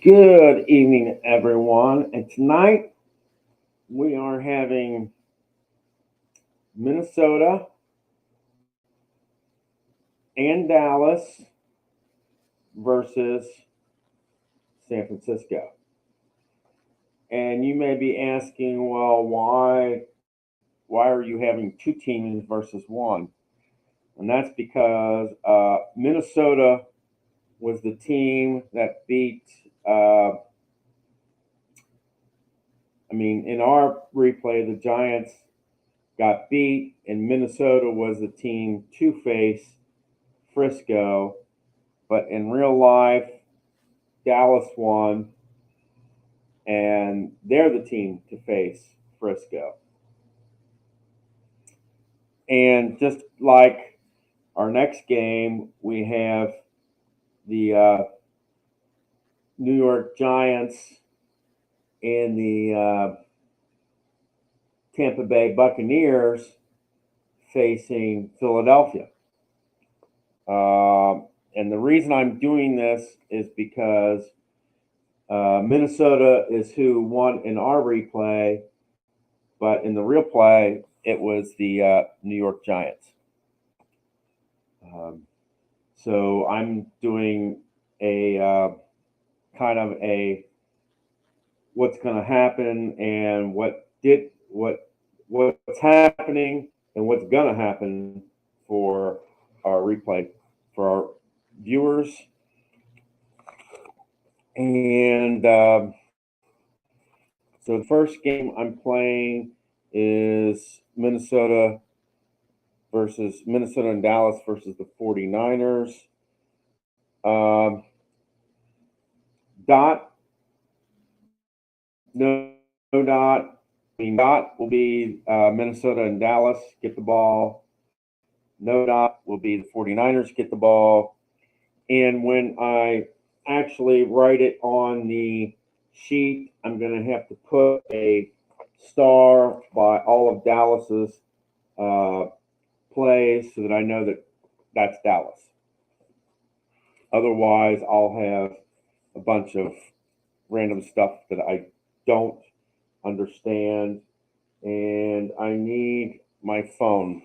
Good evening, everyone. And tonight we are having Minnesota and Dallas versus San Francisco. And you may be asking, well, why are you having two teams versus one? And that's because Minnesota was the team that beat. In our replay, the Giants got beat, and Minnesota was the team to face Frisco. But in real life, Dallas won, and they're the team to face Frisco. And just like our next game, we have the New York Giants and the Tampa Bay Buccaneers facing Philadelphia. And the reason I'm doing this is because Minnesota is who won in our replay, but in the real play, it was the New York Giants. So I'm doing a kind of a what's going to happen and what's happening and what's going to happen for our replay for our viewers. And so the first game I'm playing is Minnesota and Dallas versus the 49ers. Dot will be Minnesota and Dallas get the ball. No dot will be the 49ers get the ball. And when I actually write it on the sheet, I'm going to have to put a star by all of Dallas's plays so that I know that that's Dallas. Otherwise, I'll have a bunch of random stuff that I don't understand, and I need my phone.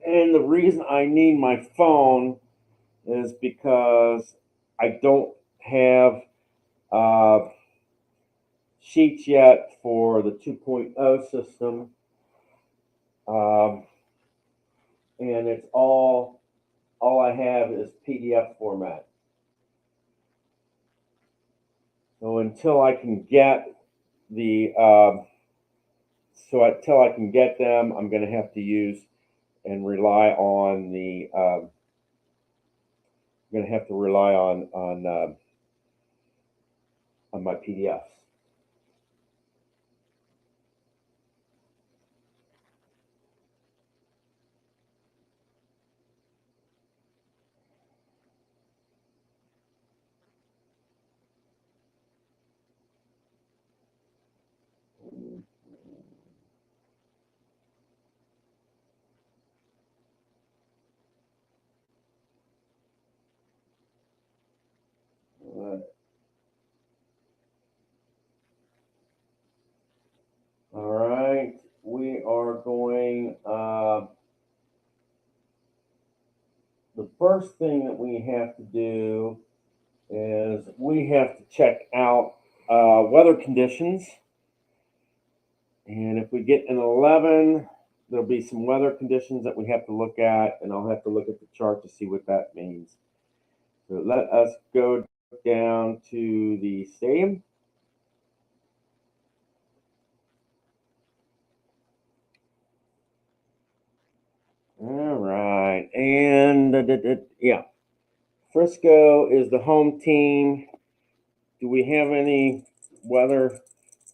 And the reason I need my phone is because I don't have sheets yet for the 2.0 system. And it's all I have is PDF format. So until I can get them, I'm going to have to use and rely on the. I'm going to have to rely on my PDFs. All right, we are going. The first thing that we have to do is we have to check out weather conditions. And if we get an 11, there'll be some weather conditions that we have to look at, and I'll have to look at the chart to see what that means. So let us go down to the stadium. All right, and yeah, Frisco is the home team. Do we have any weather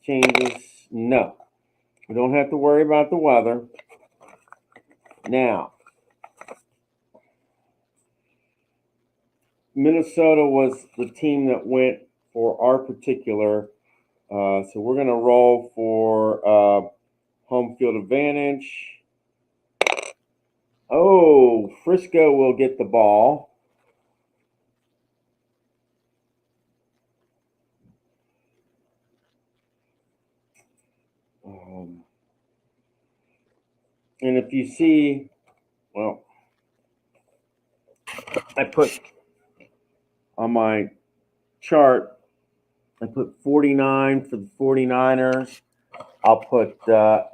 changes? No. We don't have to worry about the weather. Now, Minnesota was the team that went for our particular. So we're going to roll for home field advantage. Oh, Frisco will get the ball. And if you see, well, I put on my chart, I put 49 for the 49ers. I'll put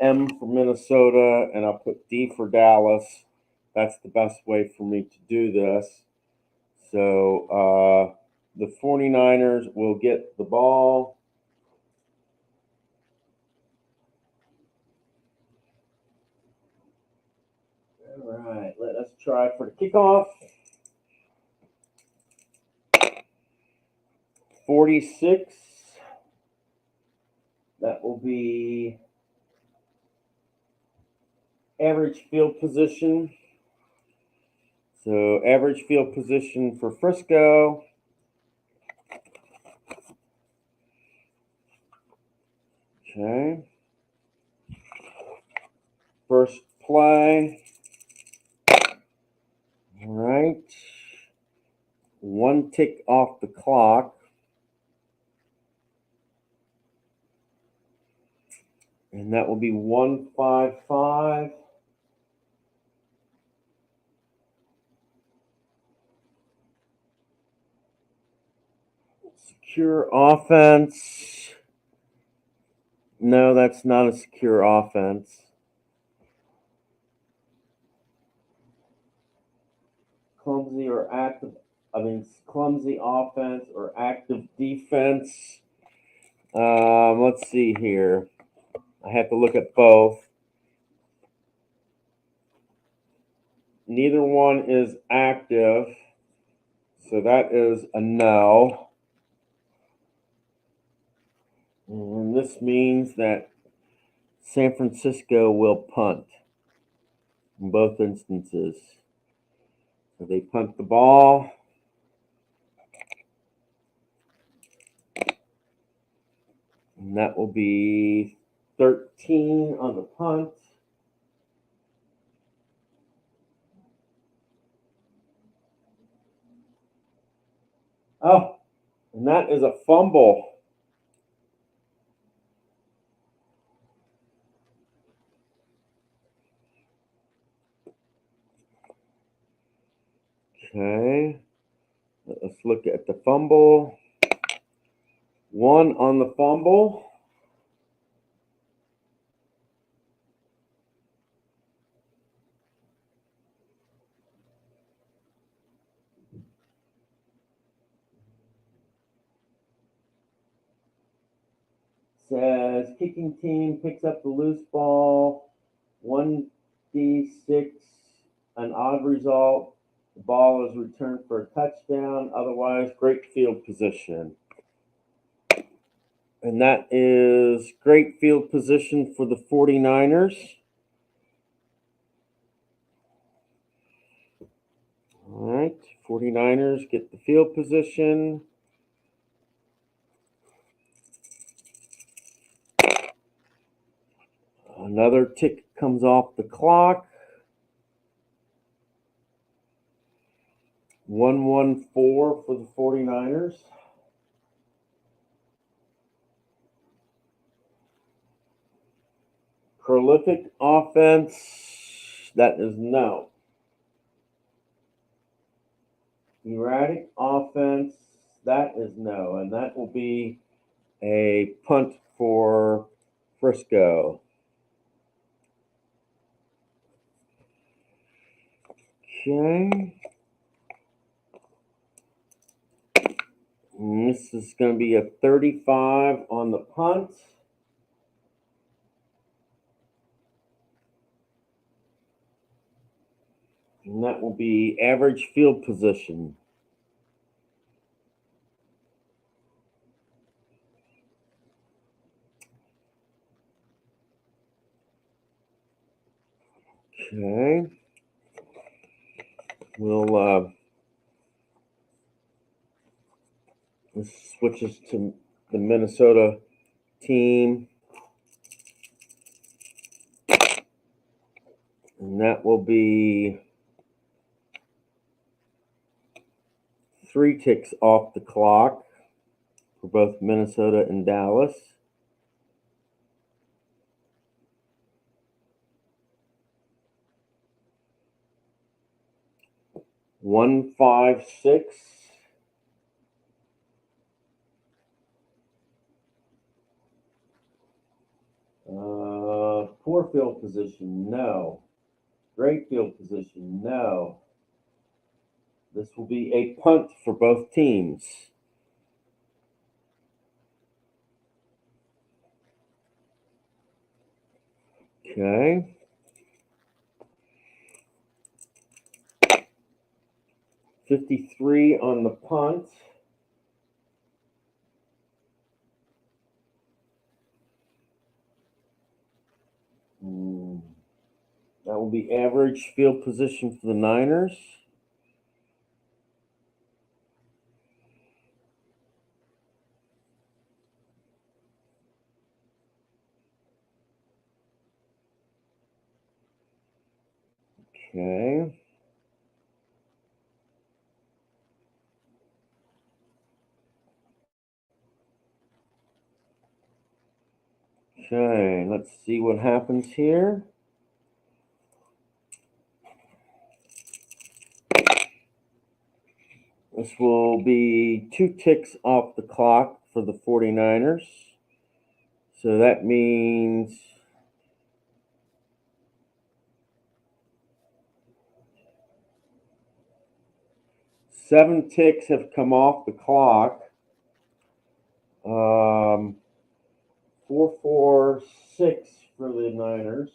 M for Minnesota, and I'll put D for Dallas. That's the best way for me to do this. So the 49ers will get the ball. All right, let us try for the kickoff. 46. That will be average field position. So average field position for Frisco. Okay. First play. All right. One tick off the clock. And that will be 155. Secure offense. No, that's not a secure offense. Clumsy offense or active defense. Let's see here. I have to look at both. Neither one is active, so that is a no. And this means that San Francisco will punt in both instances. So they punt the ball. And that will be 13 on the punt. Oh, and that is a fumble. Okay, let's look at the fumble. 1 on the fumble. Says kicking team picks up the loose ball. 1d6, an odd result. The ball is returned for a touchdown. Otherwise, great field position. And that is great field position for the 49ers. All right, 49ers get the field position. Another tick comes off the clock. 114 for the 49ers. Prolific offense, that is no. Erratic offense, that is no. And that will be a punt for Frisco. Okay. And this is going to be a 35 on the punt. And that will be average field position. Okay. We'll let's switch us to the Minnesota team. And that will be 3 ticks off the clock for both Minnesota and Dallas. One, 5, 6. Poor field position, no. Great field position, no. This will be a punt for both teams. Okay. 53 on the punt. That will be average field position for the Niners. Okay. Okay, let's see what happens here. This will be 2 ticks off the clock for the 49ers. So that means seven ticks have come off the clock. 4, 4, 6 for the Niners.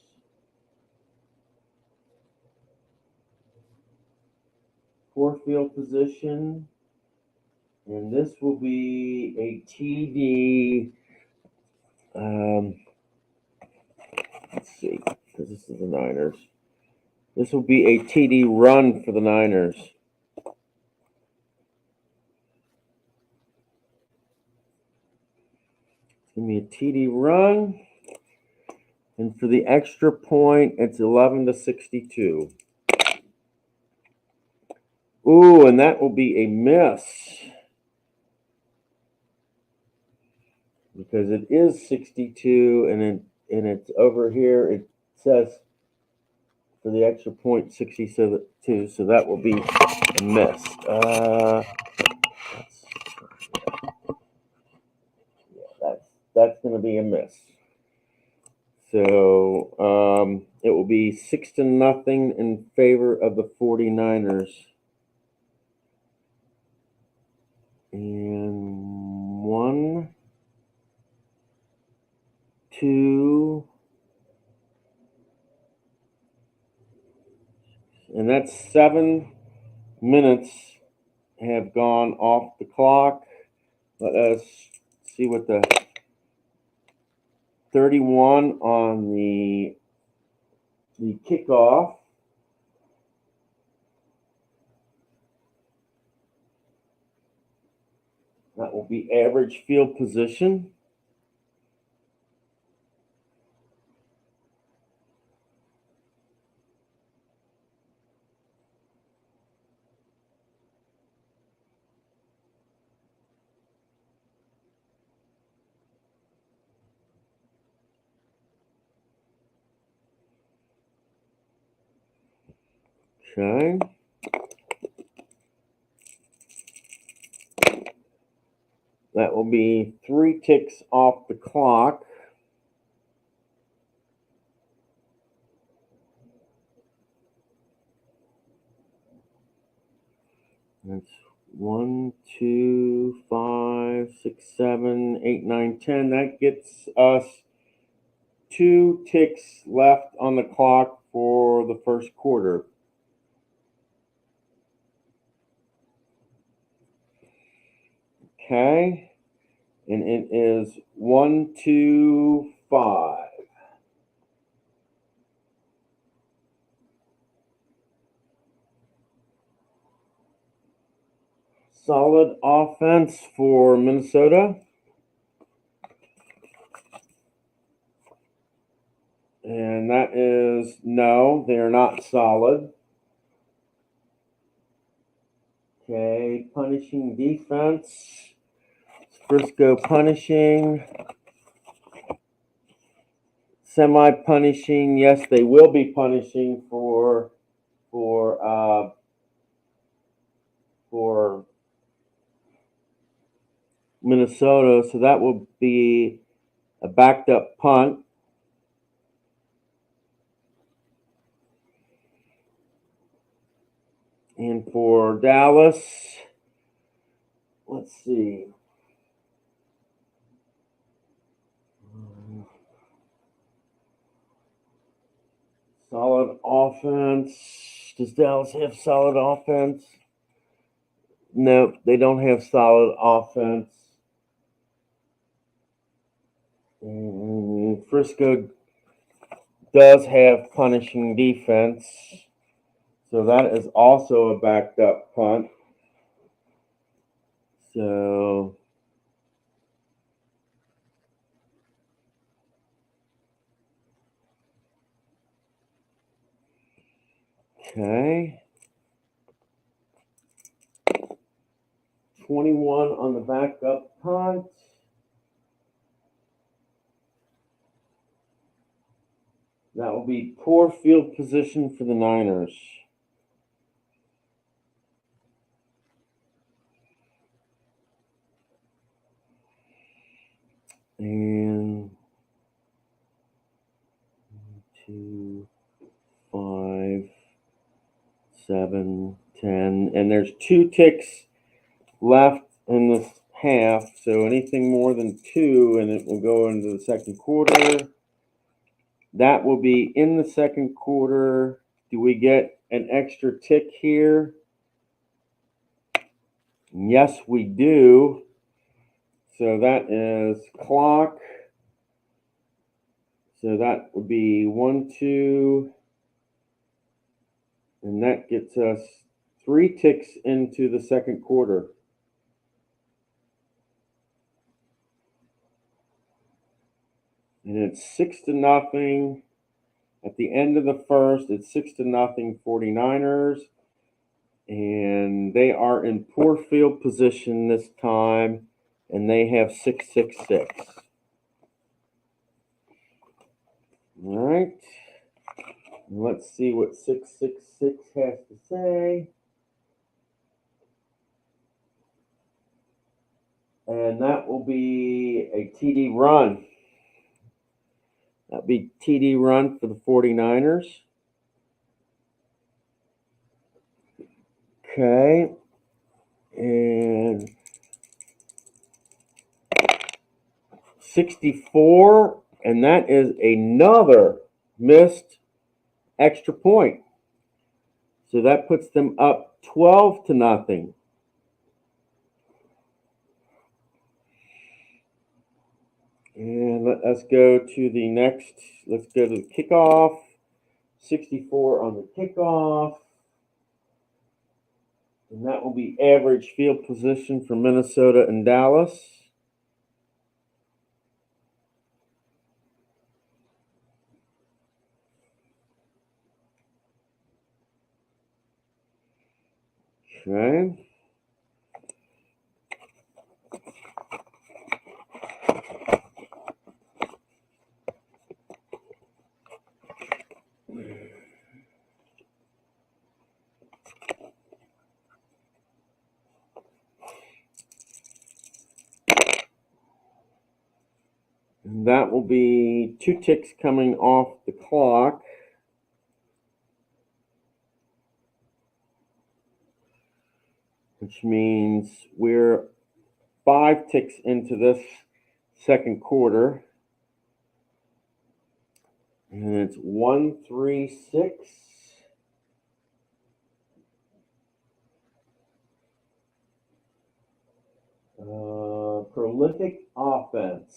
Poor field position. And this will be a TD. Let's see, because this is the Niners. This will be a TD run for the Niners. It's going to be a TD run. And for the extra point, it's 11-62. Ooh, and that will be a miss. Because it is 62, and it's over here. It says for the extra point 62, so that will be a miss. That's going to be a miss. So it will be 6-0 in favor of the 49ers. And 1, 2, and that's 7 minutes have gone off the clock. Let us see what the 31 on the kickoff. That will be average field position. Okay. That will be 3 ticks off the clock. That's 1, 2, 5, 6, 7, 8, 9, 10. That gets us 2 ticks left on the clock for the first quarter. Okay. And it is 1, 2, 5. solid offense for Minnesota. And that is no, they're not solid. Okay, punishing defense. Frisco punishing. Semi-punishing. Yes, they will be punishing for Minnesota. So that will be a backed up punt. And for Dallas, let's see. Solid offense. Does Dallas have solid offense? No, they don't have solid offense. And Frisco does have punishing defense. So that is also a backed up punt. So okay. 21 on the backup punt. That will be poor field position for the Niners. And 2, 5, 7, 10. And there's 2 ticks left in this half. So anything more than 2, and it will go into the second quarter. That will be in the second quarter. Do we get an extra tick here? Yes, we do. So that is clock. So that would be 1, 2. And that gets us 3 ticks into the second quarter. And it's 6-0. At the end of the first, it's 6-0 49ers. And they are in poor field position this time. And they have 6-6-6. All right. Let's see what 666 has to say. And that will be a TD run. That'll be TD run for the 49ers. Okay. And 64. And that is another missed extra point. So that puts them up 12-0. And let's go to the next. Let's go to the kickoff. 64 on the kickoff. And that will be average field position for Minnesota and Dallas. Okay. And that will be 2 ticks coming off the clock. Which means we're 5 ticks into this second quarter. And it's 1-3-6. Prolific offense.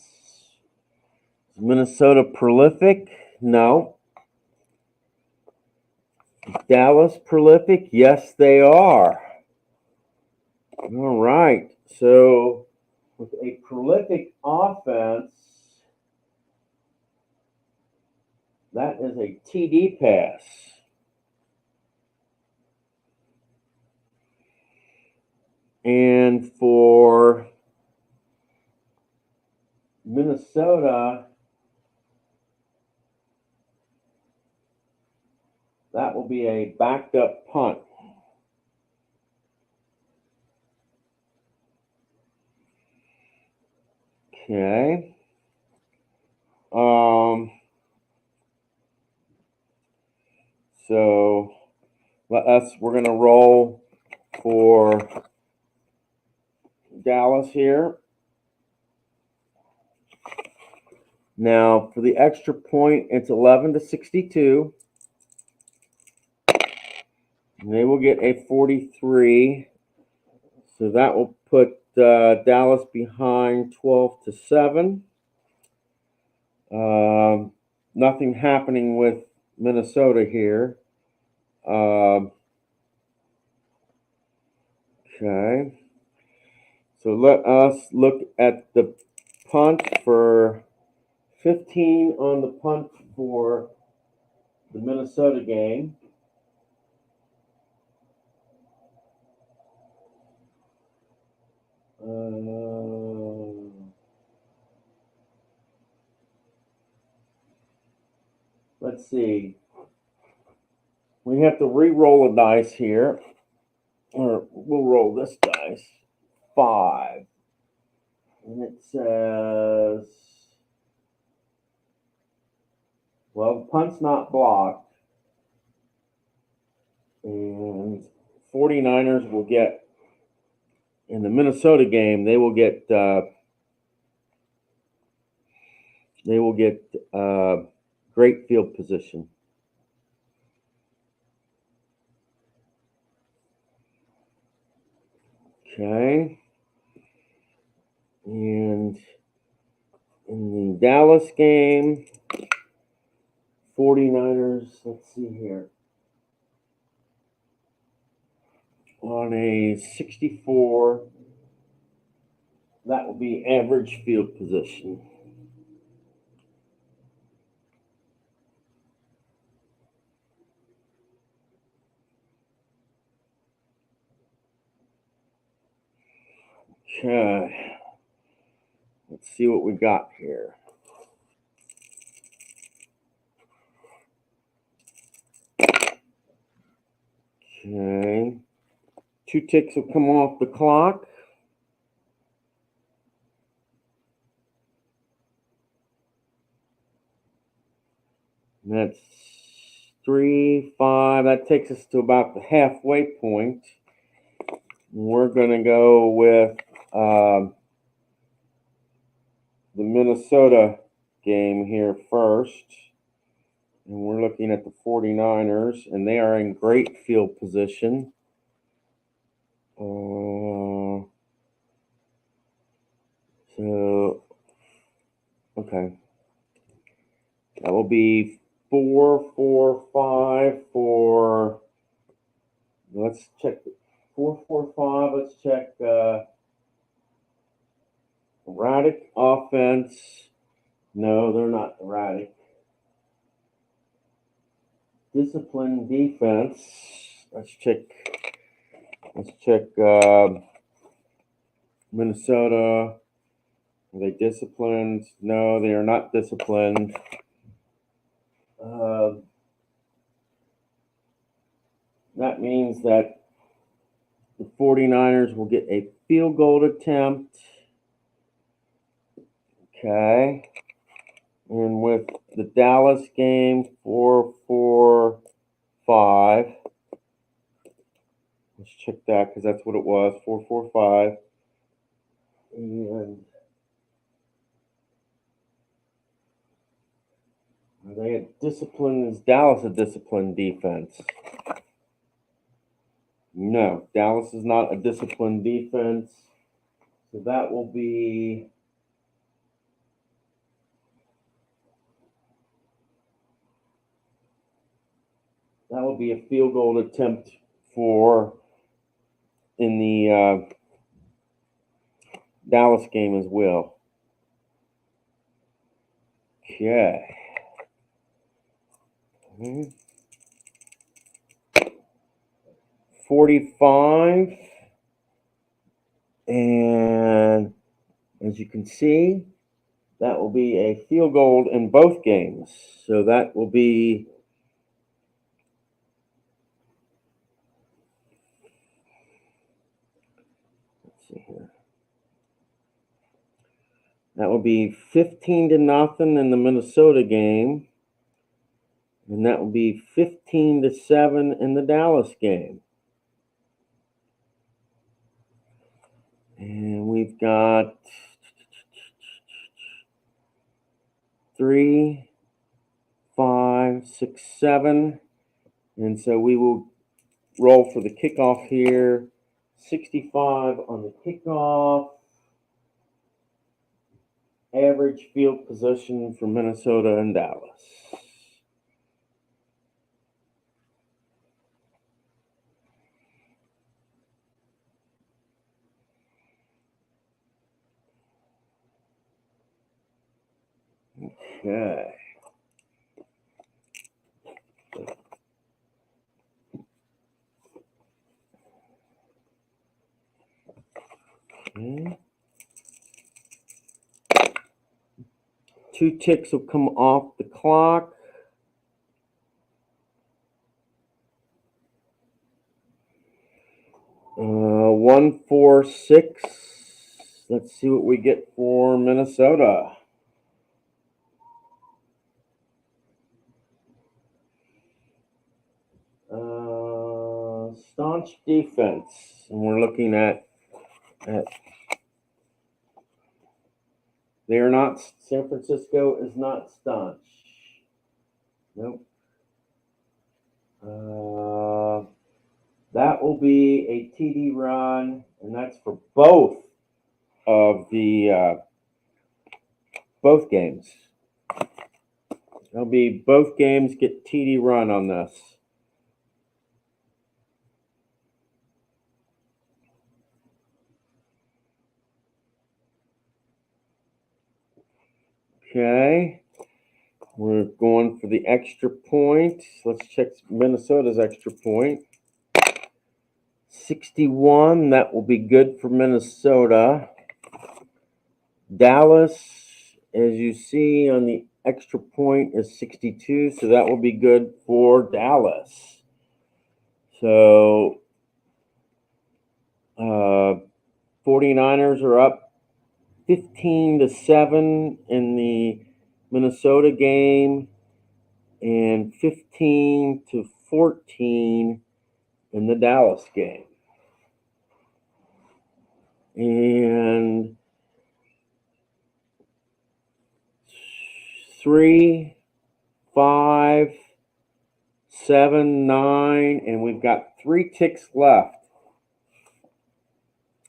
Is Minnesota prolific? No. Dallas prolific? Yes, they are. All right. So with a prolific offense, that is a TD pass. And for Minnesota, that will be a backed up punt. Okay. So we're going to roll for Dallas here. Now for the extra point, it's 11-62. And they will get a 43. So that will put Dallas behind 12-7. Nothing happening with Minnesota here. Okay. So let us look at the punt for 15 on the punt for the Minnesota game. Let's see. We have to re-roll a dice here. Or we'll roll this dice. 5. And it says, well, the punt's not blocked. And 49ers will get, in the Minnesota game, they will get great field position. Okay. And in the Dallas game, 49ers, let's see here. On a 64, that will be average field position. Okay. Let's see what we got here. Okay. 2 ticks will come off the clock. That's 3, 5. That takes us to about the halfway point. We're going to go with the Minnesota game here first. And we're looking at the 49ers, and they are in great field position. Okay. That will be 4, 4, 5 for, let's check 4, 4, 5. Let's check erratic offense. No, they're not erratic. Disciplined defense. Let's check Minnesota. Are they disciplined? No, they are not disciplined. That means that the 49ers will get a field goal attempt. Okay. And with the Dallas game, 4, 4, 5. Let's check that because that's what it was. 4, 4, 5. And are they a disciplined? Is Dallas a disciplined defense? No, Dallas is not a disciplined defense. So that will be a field goal attempt for in the Dallas game as well. Okay. 45. And as you can see, that will be a field goal in both games. So that will be here. That will be 15-0 in the Minnesota game. And that will be 15-7 in the Dallas game. And we've got 3, 5, 6, 7. And so we will roll for the kickoff here. 65 on the kickoff. Average field position for Minnesota and Dallas. Okay. Okay. 2 ticks will come off the clock. Uh, 1, 4, 6. Let's see what we get for Minnesota. Staunch defense, and we're looking at they are not. San Francisco is not staunch. Nope. That will be a TD run, and that's for both of the both games. There'll be both games get TD run on this. Okay. We're going for the extra point. Let's check Minnesota's extra point. 61. That will be good for Minnesota. Dallas, as you see on the extra point, is 62. So that will be good for Dallas. So 49ers are up 15-7 in the Minnesota game and 15-14 in the Dallas game. And 3, 5, 7, 9, and we've got 3 ticks left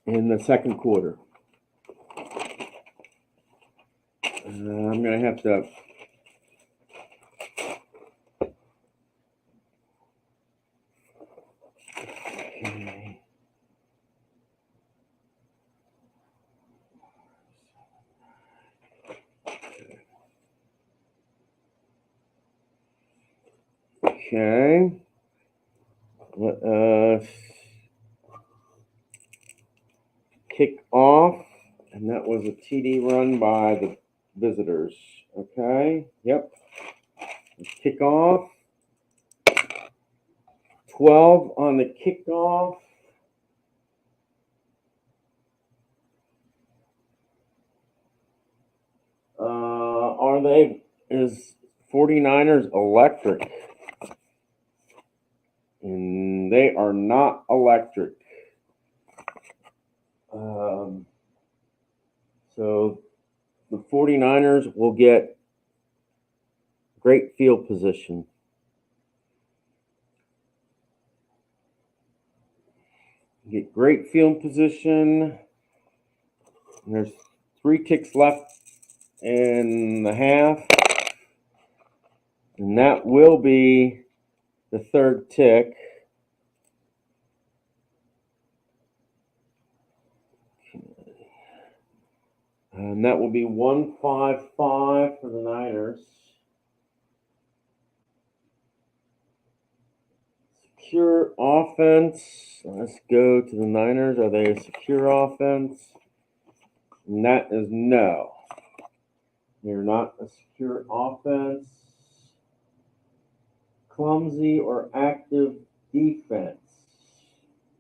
in the second quarter. I'm going to have to okay. Let us kick off, and that was a TD run by the visitors. Okay, yep. Let's kick off. 12 on the kickoff. Is 49ers electric? And they are not electric. So the 49ers will get great field position. Get great field position. And there's 3 ticks left in the half. And that will be the 3rd tick. And that will be 155 for the Niners. Secure offense. Let's go to the Niners. Are they a secure offense? And that is no. They're not a secure offense. Clumsy or active defense.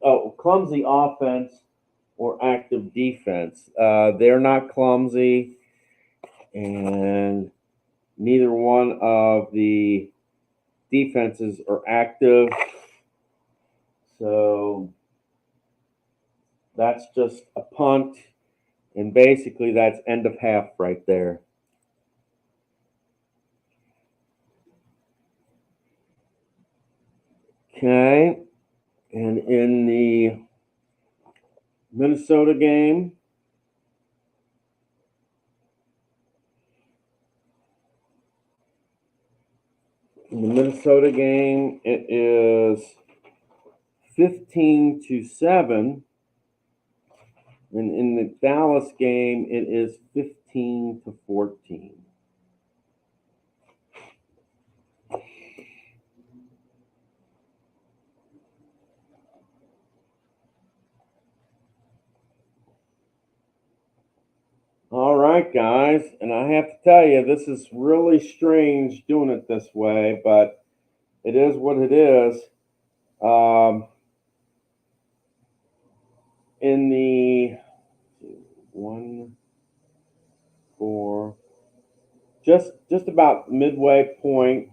Oh, clumsy offense or active defense. They're not clumsy, and neither one of the defenses are active. So that's just a punt, and basically that's end of half right there. Okay, and in the Minnesota game, it is 15-7. And in the Dallas game, it is 15-14. All right, guys. And I have to tell you, this is really strange doing it this way, but it is what it is. In the 1, 4, just about midway point.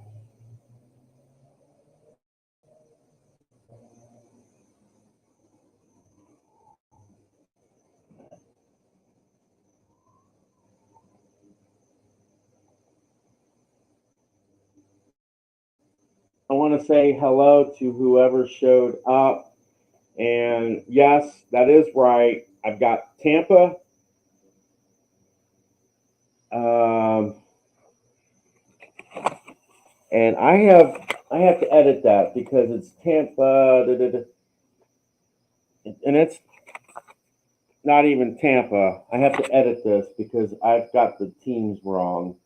I want to say hello to whoever showed up. And yes, that is right. I've got Tampa. And I have to edit that because it's Tampa, and it's not even Tampa. I have to edit this because I've got the teams wrong.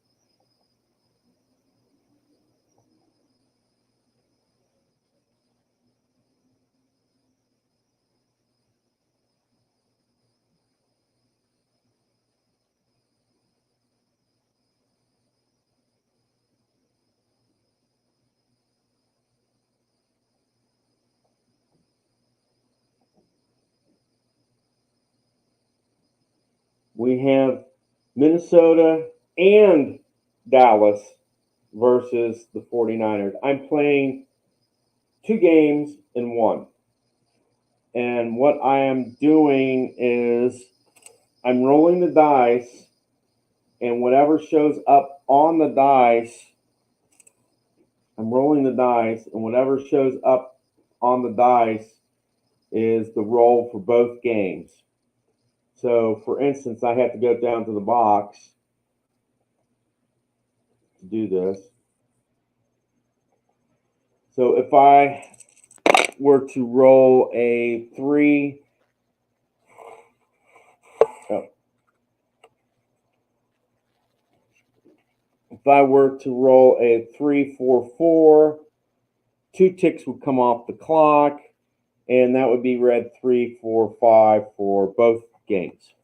We have Minnesota and Dallas versus the 49ers. I'm playing 2 games in one. And what I am doing is I'm rolling the dice, and whatever shows up on the dice, I'm rolling the dice, and whatever shows up on the dice is the roll for both games. So, for instance, I have to go down to the box to do this. So, if I were to roll a 3, if I were to roll a 3, 4, 4, 2 ticks would come off the clock, and that would be red 3, 4, 5 for both games.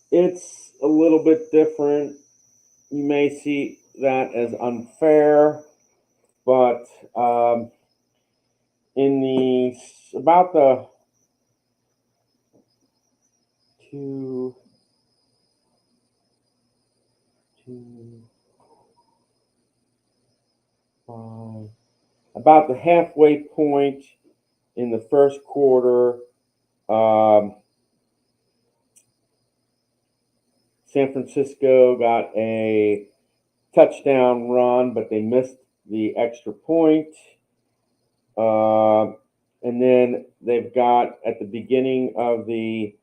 It's a little bit different. You may see that as unfair, but in the about the 2, 5, about the halfway point in the first quarter, San Francisco got a touchdown run, but they missed the extra point. And then they've got at the beginning of the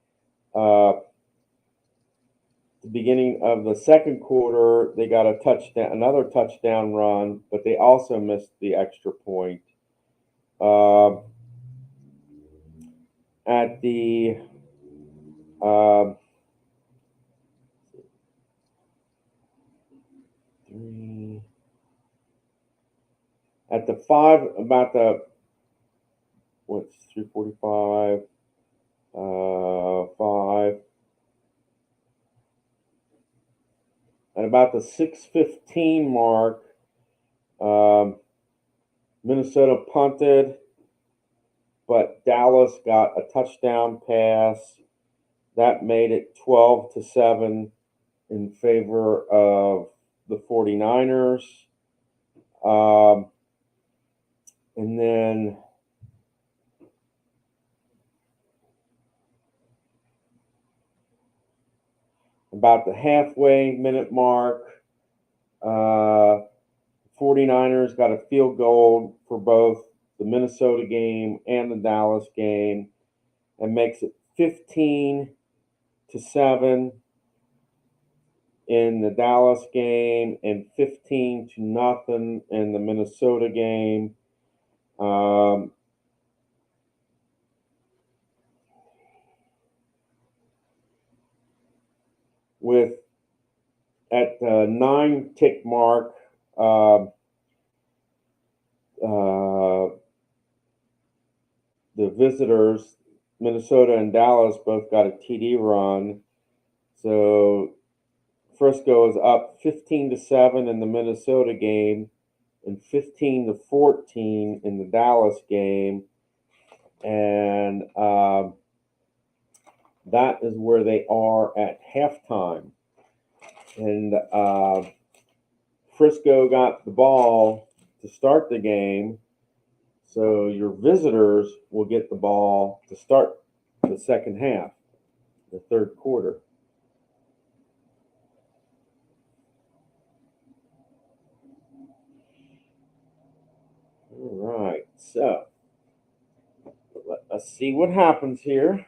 the beginning of the second quarter, they got a touchdown, another touchdown run, but they also missed the extra point. At the at the five, about the what's 3:45, 5. At about the 6:15 mark, Minnesota punted, but Dallas got a touchdown pass. That made it 12-7 in favor of the 49ers. And then about the halfway minute mark, 49ers got a field goal for both the Minnesota game and the Dallas game, and makes it 15-7 in the Dallas game and 15-0 in the Minnesota game. With at the 9-tick mark, the visitors, Minnesota and Dallas, both got a TD run. So Frisco is up 15-7 in the Minnesota game and 15-14 in the Dallas game. And that is where they are at halftime. And Frisco got the ball to start the game. So your visitors will get the ball to start the second half, the third quarter. All right, so let's see what happens here.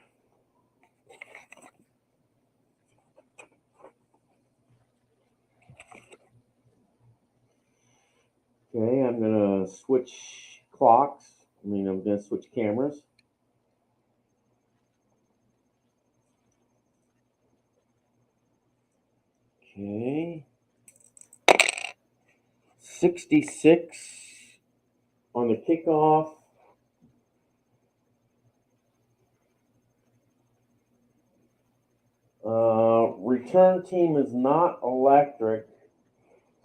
Okay, I'm going to switch clocks. I'm going to switch cameras. Okay. 66 on the kickoff. Return team is not electric,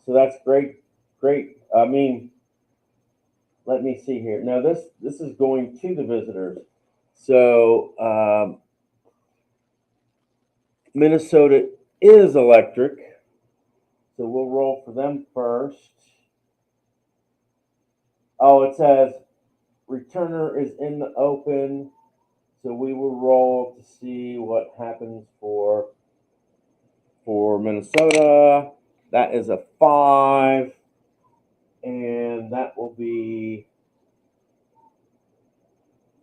so that's great. Great. Let me see here. No, this is going to the visitors. So Minnesota is electric, so we'll roll for them first. Oh, it says returner is in the open, so we will roll to see what happens for Minnesota. That is a 5, and that will be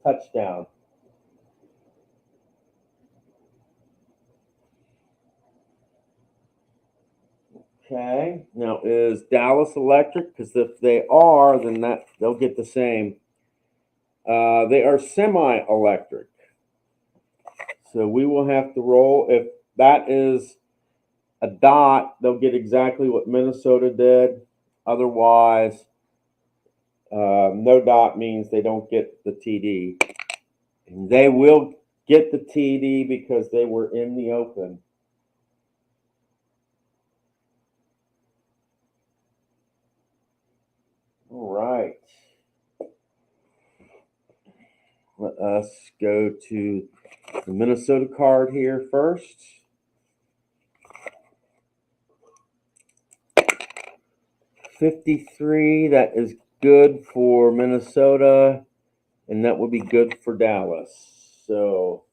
touchdown. Okay, now is Dallas electric? Because if they are, then they'll get the same. They are semi-electric, so we will have to roll. If that is a dot, they'll get exactly what Minnesota did. Otherwise, no dot means they don't get the TD. And they will get the TD because they were in the open. All right. Let us go to the Minnesota card here first. $53, that is good for Minnesota, and that will be good for Dallas. So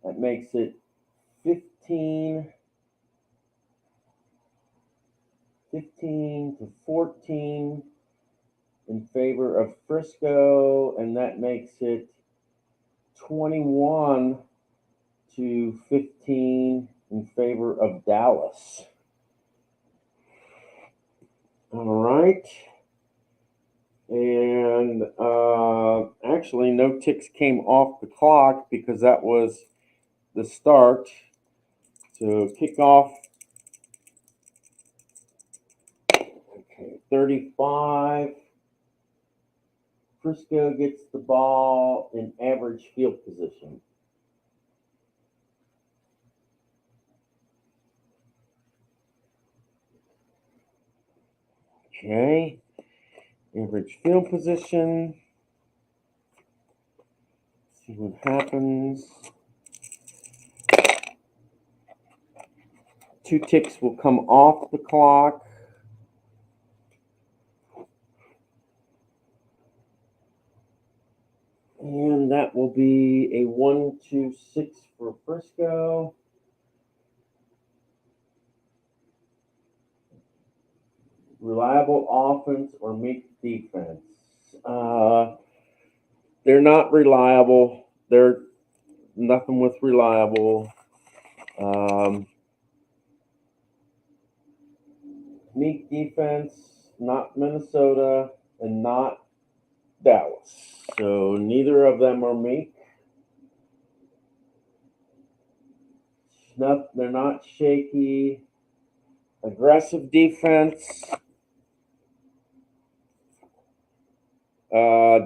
that makes it 15-14 in favor of Frisco, and that makes it 21-14 to 15 in favor of Dallas. All right. And actually, no ticks came off the clock because that was the start. So kickoff. Okay, 35. Frisco gets the ball in average field position. Okay, average field position. See what happens. 2 ticks will come off the clock. And that will be a 1-2-6 for Frisco. Reliable offense or meek defense? They're not reliable. They're nothing with reliable. Meek defense, not Minnesota, and not Dallas. So neither of them are meek. They're not shaky. Aggressive defense.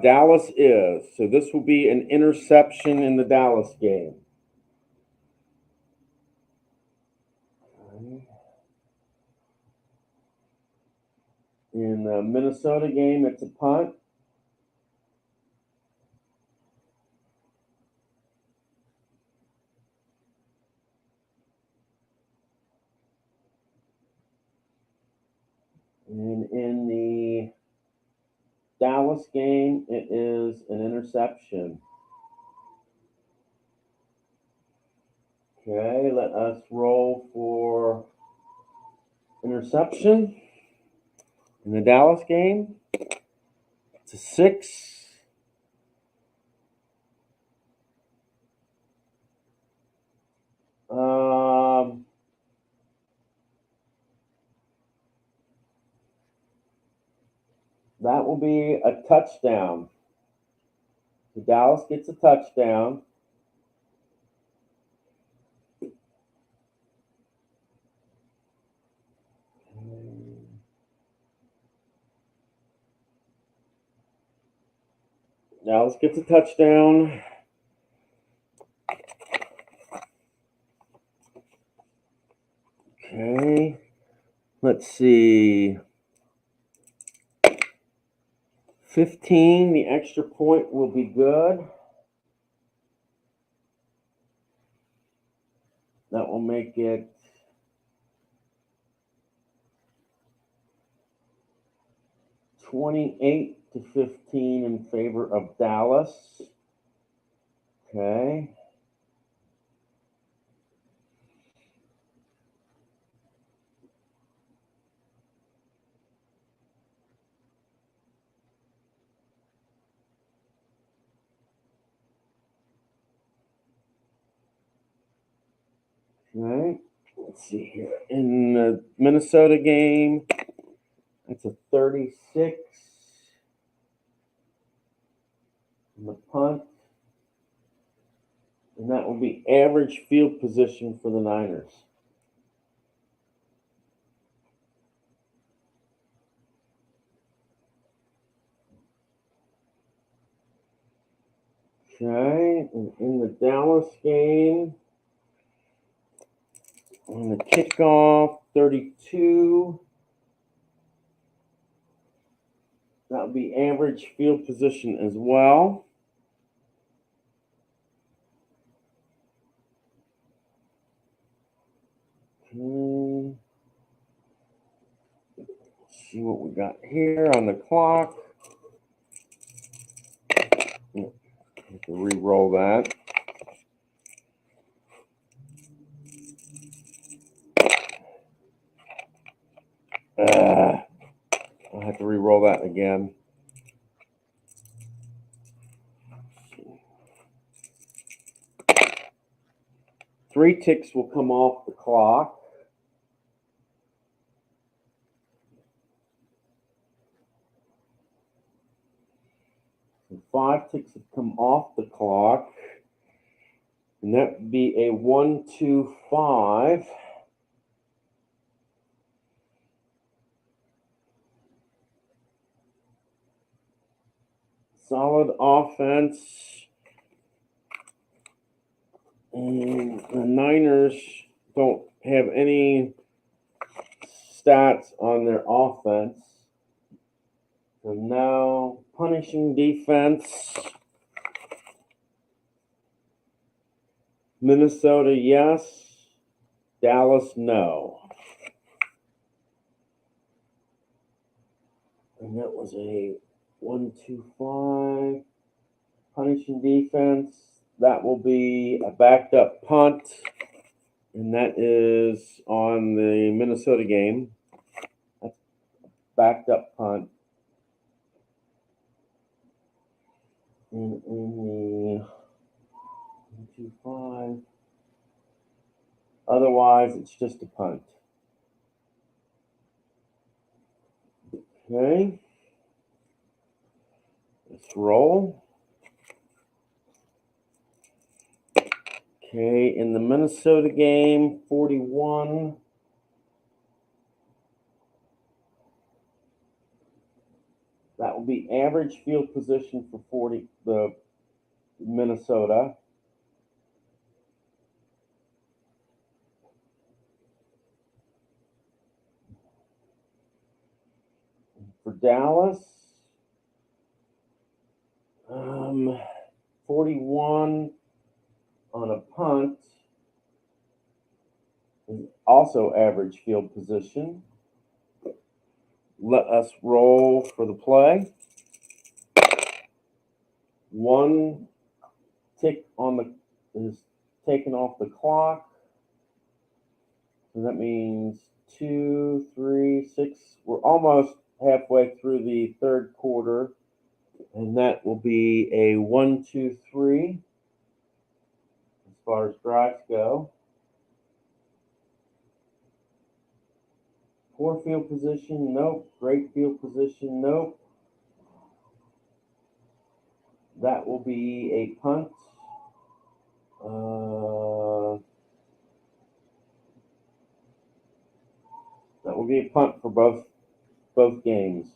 Dallas is. So this will be an interception in the Dallas game. In the Minnesota game, it's a punt. And in the Dallas game, it is an interception. Okay, let us roll for interception. In the Dallas game, it's a 6. That will be a touchdown. So Dallas gets a touchdown. Dallas gets a touchdown. Okay. Let's see. 15, the extra point will be good. That will make it 28-15 in favor of Dallas. Okay. Right. Let's see here. In the Minnesota game, it's a 36. In the punt. And that will be average field position for the Niners. Okay. And in the Dallas game, on the kickoff, 32. That would be average field position as well. Okay. Let's see what we got here on the clock. I have to re-roll that. I'll have to re-roll that again. 3 ticks will come off the clock. And 5 ticks have come off the clock. And that would be a 1, 2, 5. Solid offense. And the Niners don't have any stats on their offense. So now punishing defense. Minnesota, yes. Dallas, no. And that was a 1, 2, 5. Punishing defense. That will be a backed up punt. And that is on the Minnesota game. That's backed up punt. And in the 1, 2, 5. Otherwise, it's just a punt. Okay. Let's roll. Okay, in the Minnesota game, 41. That will be average field position for the Minnesota. For Dallas, 41 on a punt is also average field position. Let us roll for the play. 1 tick is taken off the clock. So that means 2, 3, 6. We're almost halfway through the third quarter. And that will be a 1, 2, 3 as far as drives go. Poor field position, nope. Great field position, nope. That will be a punt. That will be a punt for both games.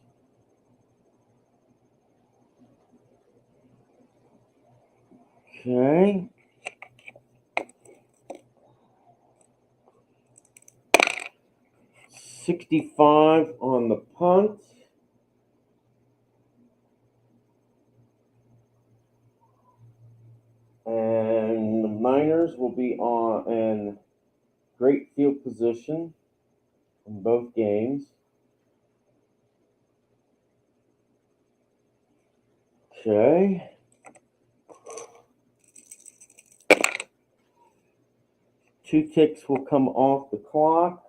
Okay. $65 on the punt. And the Niners will be in great field position in both games. Okay. Two ticks will come off the clock.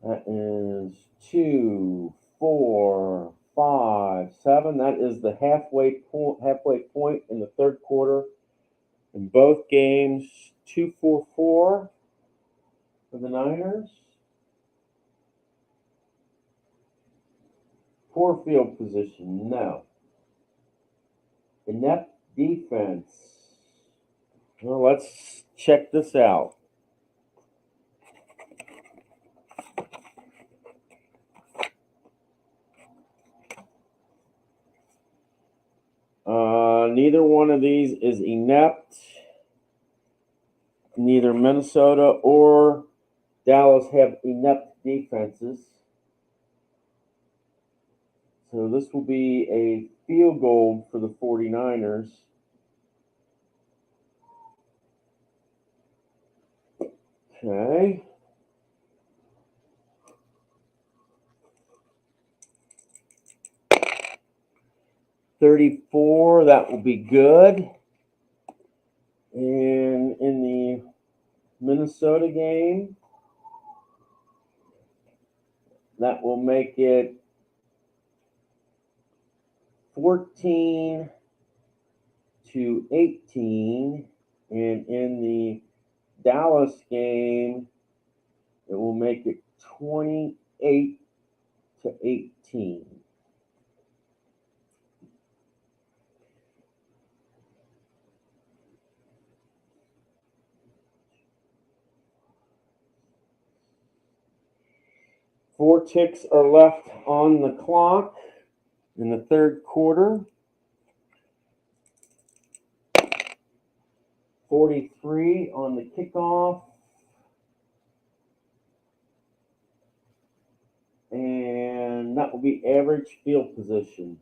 That is 2, 4, 5, 7. That is the halfway point in the third quarter. In both games, 2, 4, 4 for the Niners. Poor field position, no. Inept defense. Well, let's check this out. Neither one of these is inept. Neither Minnesota or Dallas have inept defenses. So this will be a field goal for the 49ers. Okay. $34, that will be good. And in the Minnesota game, that will make it 14 to 18, and in the Dallas game, it will make it 28 to 18. Four ticks are left on the clock in the third quarter. 43 on the kickoff. And that will be average field position.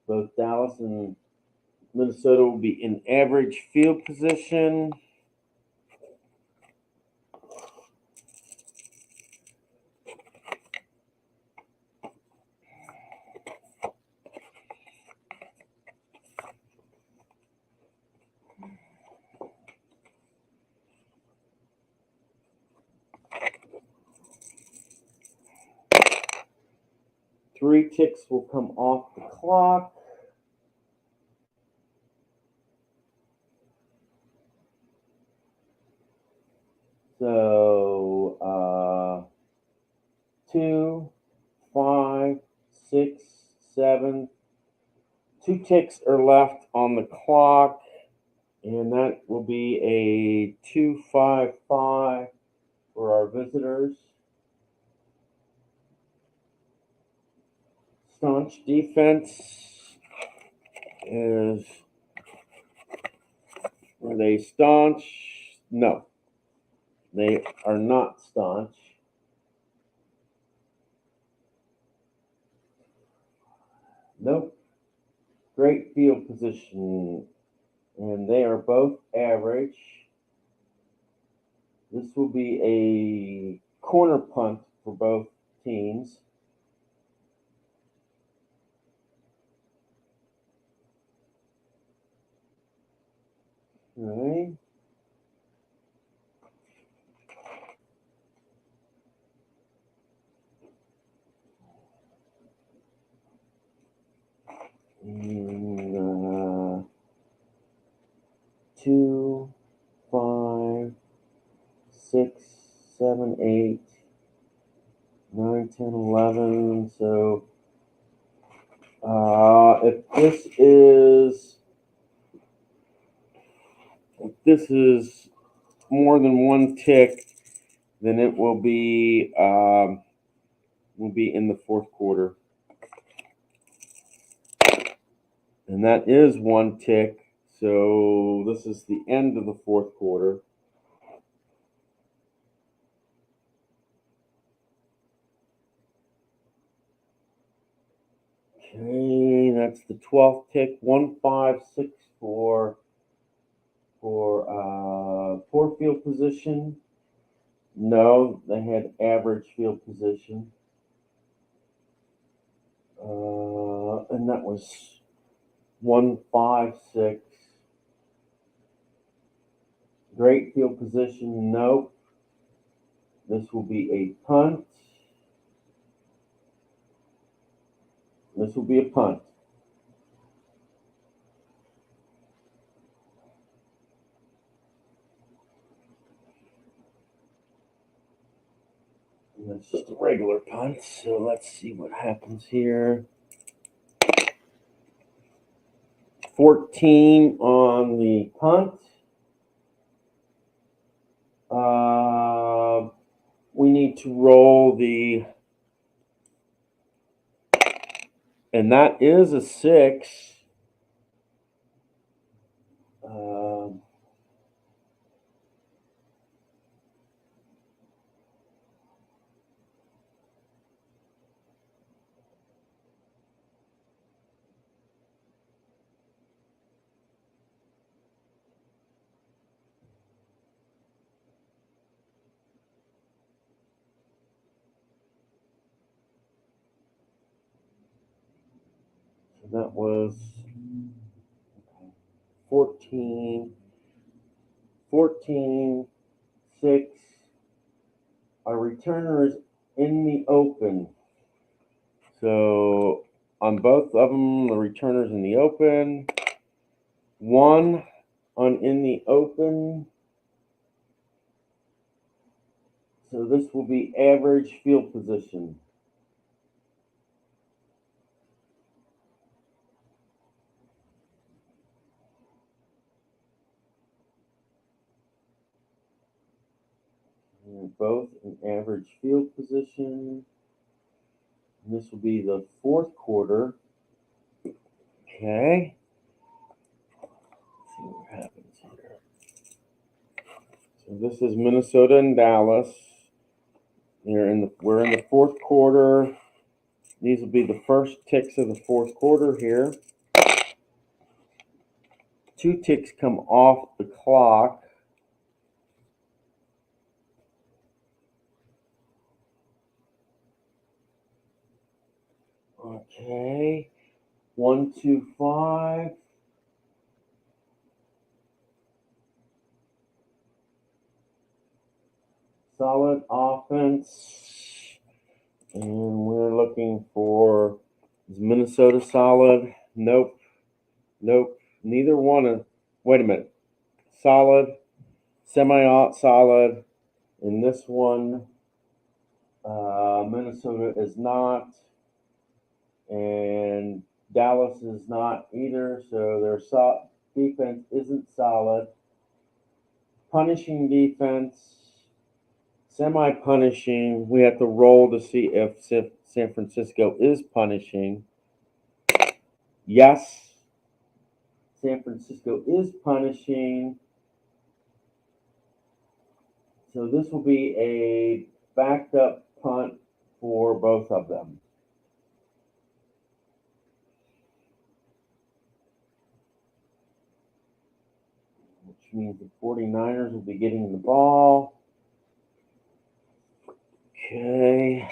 Both Dallas and Minnesota will be in average field position. Three ticks will come off the clock. So 2, 5, 6, 7. 2 ticks are left on the clock, and that will be a 2-5-5 for our visitors. Staunch defense is, are they staunch? No, they are not staunch. Nope. Great field position, and they are both average. This will be a corner punt for both teams. All right. And 2, 5, 6, 7, 8, 9, 10, 11. So if this is more than one tick, then it will be in the fourth quarter. And that is one tick. So this is the end of the fourth quarter. Okay, that's the 12th tick. 1, 5, 6 for poor field position. No, they had average field position. And that was 1, 5, 6. Great field position. Nope. This will be a punt. This will be a punt. And that's just a regular punt. So let's see what happens here. 14 on the punt. We need to roll the, and that is a 6. That was 14, 6. Our returner is in the open. So on both of them, the returner's in the open. 1 on in the open. So this will be average field position. And both in average field position. And this will be the 4th quarter. Okay. Let's see what happens here. So this is Minnesota and Dallas. We're in the 4th quarter. These will be the first ticks of the 4th quarter here. 2 ticks come off the clock. Okay. 1, 2, 5. Solid offense. And we're looking for, is Minnesota solid? Nope. Nope. Neither one of, wait a minute. Solid, semi-solid. In this one, Minnesota is not. And Dallas is not either. So their defense isn't solid. Punishing defense. Semi-punishing, we have to roll to see if San Francisco is punishing. Yes, San Francisco is punishing. So this will be a backed up punt for both of them. Which means the 49ers will be getting the ball. Okay.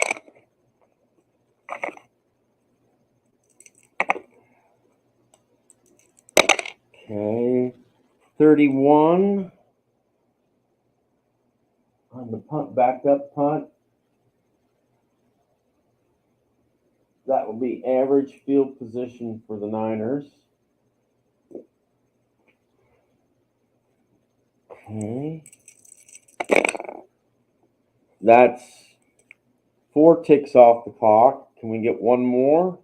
Okay. 31 on the punt, backed up punt. That will be average field position for the Niners. Okay. That's 4 ticks off the clock. Can we get one more?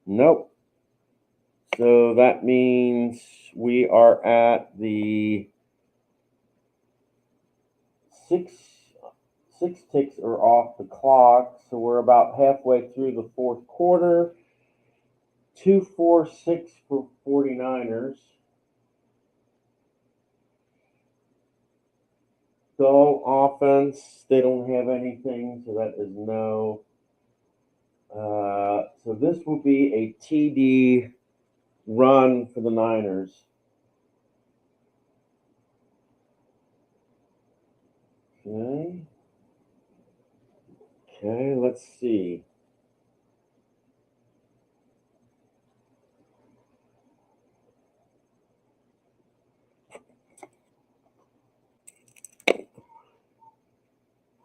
Nope. So that means we are at the 6 ticks are off the clock. So we're about halfway through the 4th quarter. 2-4-6 for 49ers. So offense, they don't have anything, so that is no. So this will be a TD run for the Niners. Okay. Okay, let's see.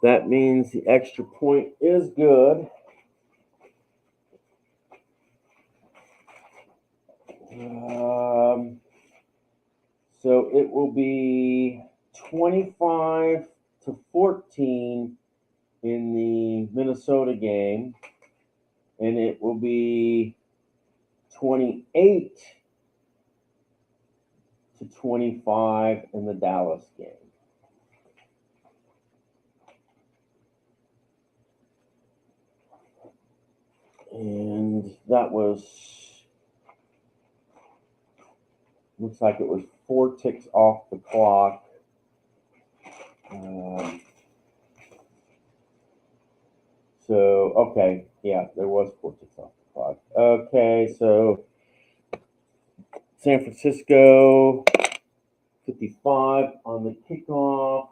That means the extra point is good. So it will be 25-14 in the Minnesota game, and it will be 28-25 in the Dallas game. And that was, looks like it was 4 ticks off the clock. So, okay, yeah, there was 4 ticks off the clock. Okay, so San Francisco, 55 on the kickoff.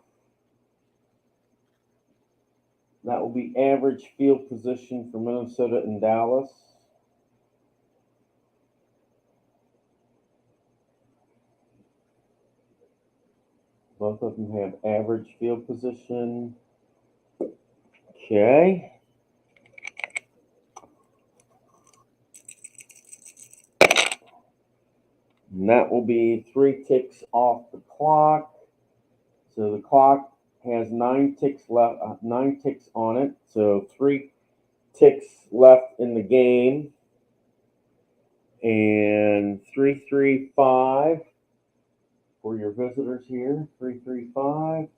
That will be average field position for Minnesota and Dallas. Both of them have average field position. Okay. And that will be 3 ticks off the clock. So the clock has 9 ticks left, 9 ticks on it. So 3 ticks left in the game. And 335 for your visitors here. 335.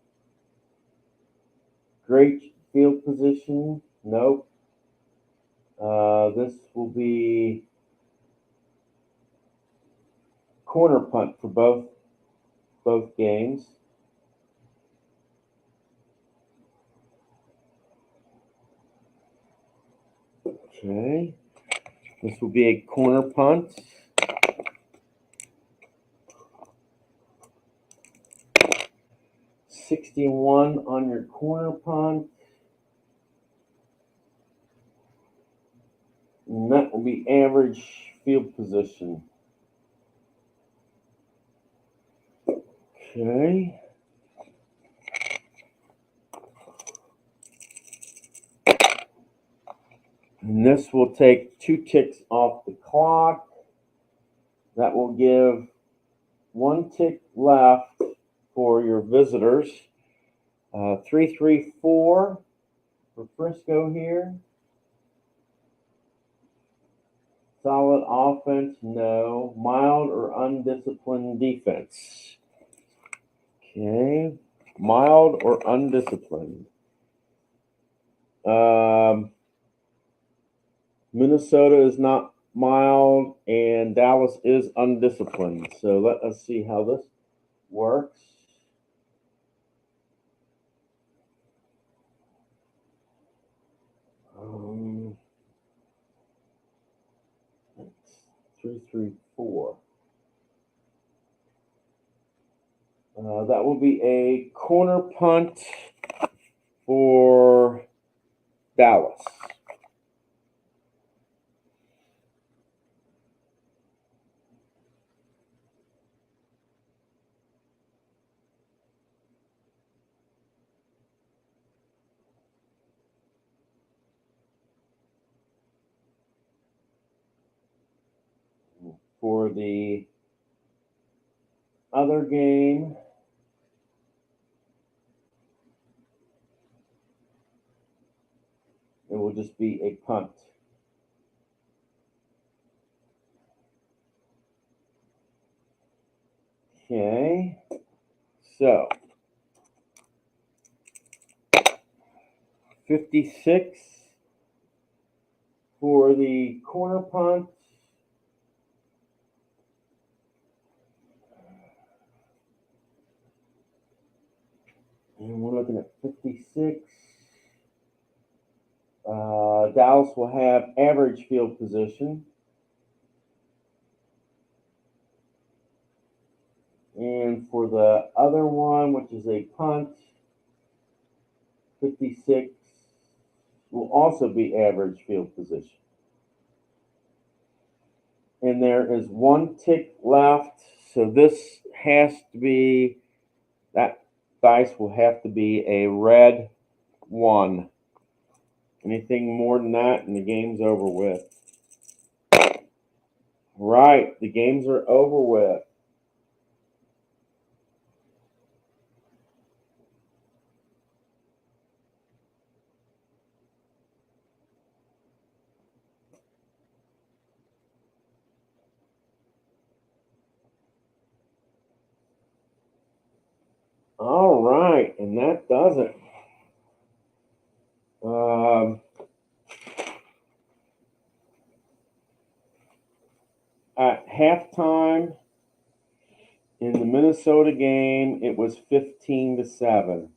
Great field position. Nope. This will be corner punt for both games. Okay. This will be a corner punt. $61 on your corner punt. And that will be average field position. Okay. And this will take 2 ticks off the clock. That will give 1 tick left for your visitors. 334 for Frisco here. Solid offense, no. Mild or undisciplined defense. Okay. Mild or undisciplined. Minnesota is not mild and Dallas is undisciplined. So let us see how this works. It's 334. That will be a corner punt for Dallas. For the other game, it will just be a punt. Okay, so 56 for the corner punt. And we're looking at 56. Dallas will have average field position. And for the other one, which is a punt, 56 will also be average field position. And there is 1 tick left. So this has to be, that dice will have to be a red 1. Anything more than that, and the game's over with. Right, the games are over with. All right, and that does it. At halftime in the Minnesota game, it was 15-7.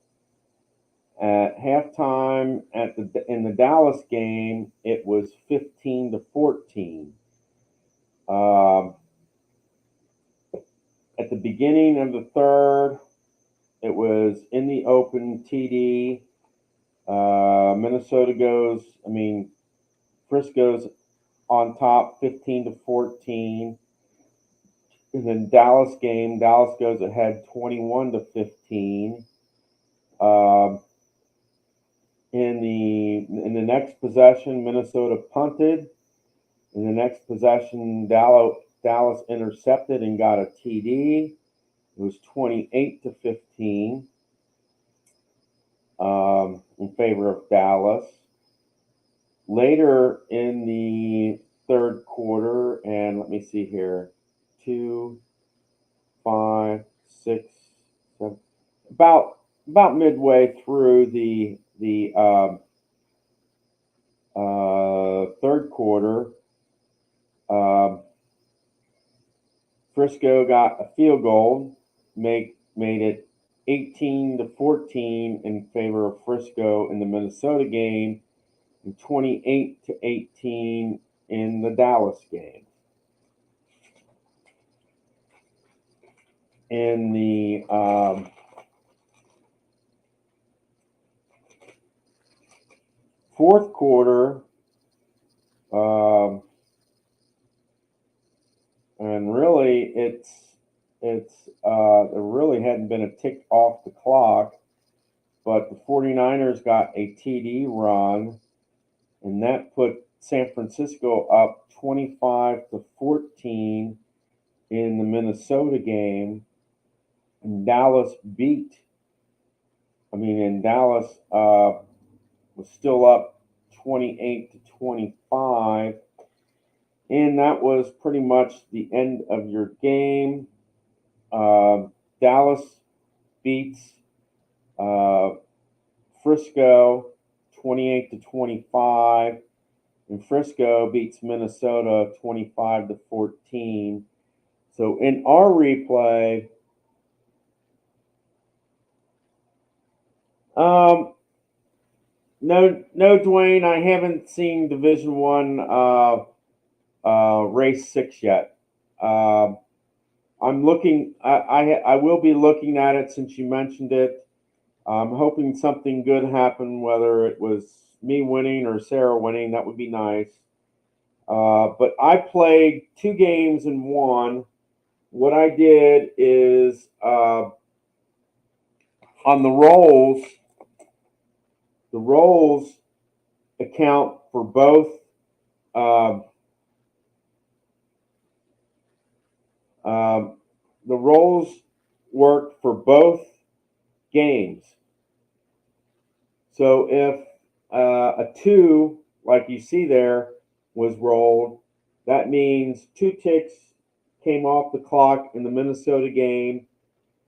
At halftime in the Dallas game, it was 15-14. At the beginning of the third, it was in the open TD. Frisco's on top 15-14. And then Dallas game, Dallas goes ahead 21-15. In the next possession, Minnesota punted. In the next possession, Dallas intercepted and got a TD. It was 28-15 in favor of Dallas. Later in the third quarter, and let me see here, 2, 5, 6, 7, about midway through the third quarter, Frisco got a field goal, made it 18-14 in favor of Frisco in the Minnesota game, and 28-18 in the Dallas game. In the fourth quarter, and really it really hadn't been a tick off the clock, but the 49ers got a TD run, and that put San Francisco up 25-14 in the Minnesota game. And Dallas was still up 28-25. And that was pretty much the end of your game. Dallas beats Frisco 28-25, and Frisco beats Minnesota 25-14. So in our replay, no, Dwayne, I haven't seen Division I race 6 yet. I'm looking. I will be looking at it since you mentioned it. I'm hoping something good happened, whether it was me winning or Sarah winning. That would be nice. But I played 2 games and won. What I did is on the rolls account for both. The rolls work for both games. So if a 2, like you see there, was rolled, that means 2 ticks came off the clock in the Minnesota game,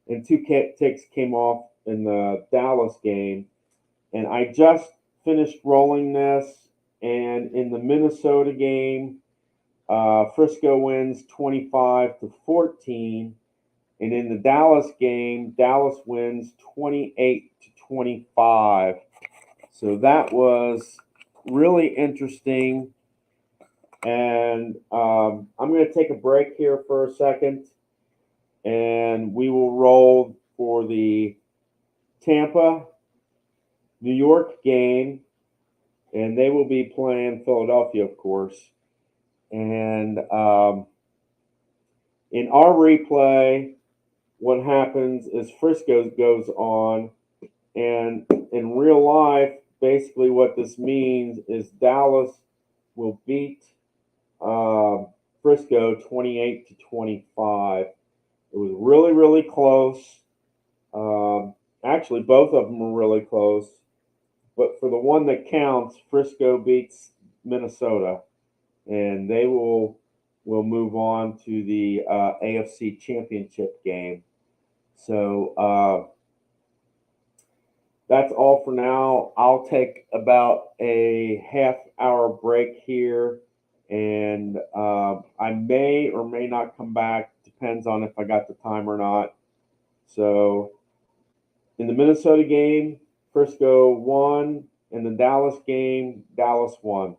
and 2 ticks came off in the Dallas game. And I just finished rolling this, and in the Minnesota game, Frisco wins 25-14. And in the Dallas game, Dallas wins 28-25. So that was really interesting. And I'm going to take a break here for a second. And we will roll for the Tampa, New York game. And they will be playing Philadelphia, of course. And in our replay, what happens is Frisco goes on, and in real life, basically what this means is Dallas will beat Frisco 28-25. It was really, really close. Actually, both of them were really close. But for the one that counts, Frisco beats Minnesota, and they will move on to the AFC Championship game. So that's all for now. I'll take about a half-hour break here, and I may or may not come back. Depends on if I got the time or not. So in the Minnesota game, Frisco won. In the Dallas game, Dallas won.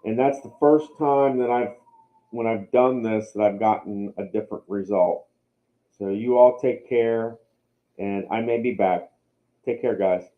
And that's the first time that when I've done this, that I've gotten a different result. So you all take care, and I may be back. Take care, guys.